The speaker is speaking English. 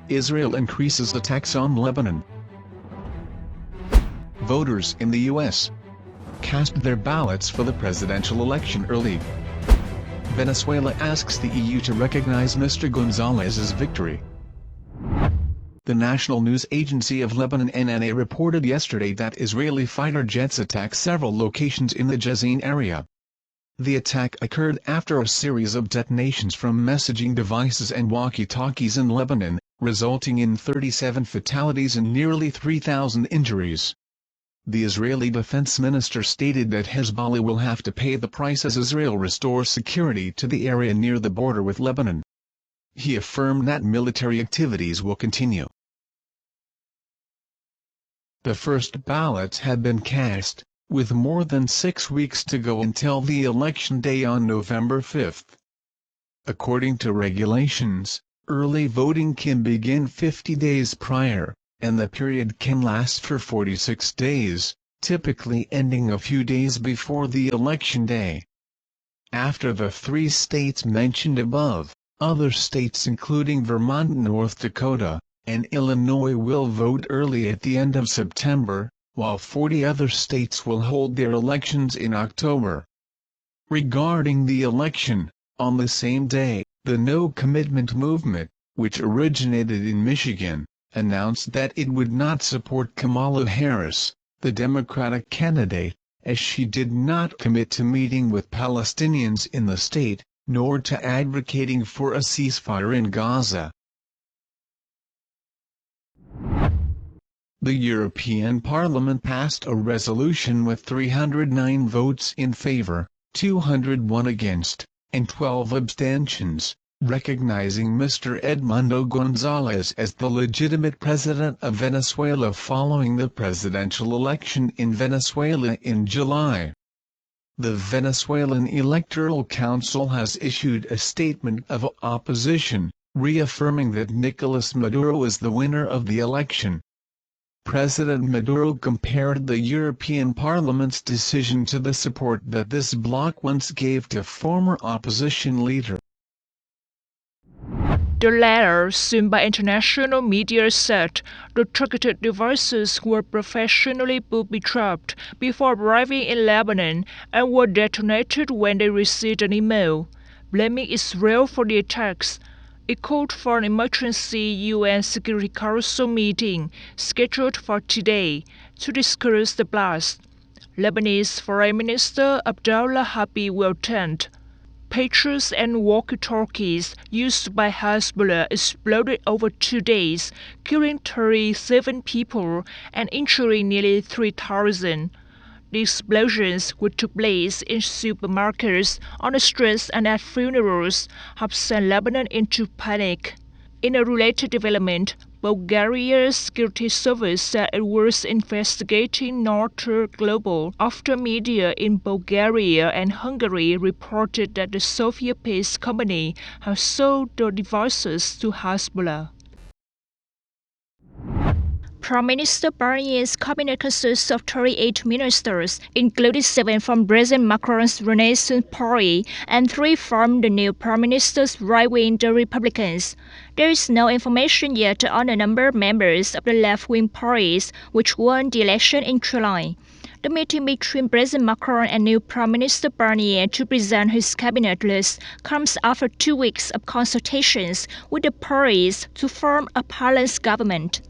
Israel increases attacks on Lebanon. Voters in the U.S. cast their ballots for the presidential election early. Venezuela asks the EU to recognize Mr. Gonzalez's victory. The National News Agency of Lebanon NNA reported yesterday that Israeli fighter jets attacked several locations in the Jazin area. The attack occurred after a series of detonations from messaging devices and walkie-talkies in Lebanon, resulting in 37 fatalities and nearly 3,000 injuries. The Israeli defense minister stated that Hezbollah will have to pay the price as Israel restores security to the area near the border with Lebanon. He affirmed that military activities will continue. The first ballots had been cast, with more than 6 weeks to go until the election day on November 5. According to regulations, early voting can begin 50 days prior, and the period can last for 46 days, typically ending a few days before the election day. After the 3 states mentioned above, other states including Vermont, North Dakota, and Illinois will vote early at the end of September, while 40 other states will hold their elections in October. Regarding the election, on the same day, the No Commitment movement, which originated in Michigan, announced that it would not support Kamala Harris, the Democratic candidate, as she did not commit to meeting with Palestinians in the state, nor to advocating for a ceasefire in Gaza. The European Parliament passed a resolution with 309 votes in favor, 201 against, and 12 abstentions, recognizing Mr. Edmundo Gonzalez as the legitimate president of Venezuela following the presidential election in Venezuela in July. The Venezuelan Electoral Council has issued a statement of opposition, reaffirming that Nicolas Maduro is the winner of the election. President Maduro compared the European Parliament's decision to the support that this bloc once gave to former opposition leader. The latter, seen by international media, said the targeted devices were professionally booby-trapped before arriving in Lebanon and were detonated when they received an email, blaming Israel for the attacks. It called for an emergency UN Security Council meeting scheduled for today to discuss the blast. Lebanese Foreign Minister Abdallah Habib will attend. PAGERS and walkie-talkies used by Hezbollah exploded over 2 days, killing 37 people and injuring nearly 3,000. The explosions, which took place in supermarkets, on the streets and at funerals, have sent Lebanon into panic. In a related development, Bulgaria's security service said it was investigating Northern Global after media in Bulgaria and Hungary reported that the Soviet-based company has sold the devices to Hezbollah. Prime Minister Barnier's cabinet consists of 38 ministers, including 7 from President Macron's Renaissance Party and 3 from the new Prime Minister's right-wing, the Republicans. There is no information yet on the number of members of the left-wing parties which won the election in July. The meeting between President Macron and new Prime Minister Barnier to present his cabinet list comes after 2 weeks of consultations with the parties to form a balanced government.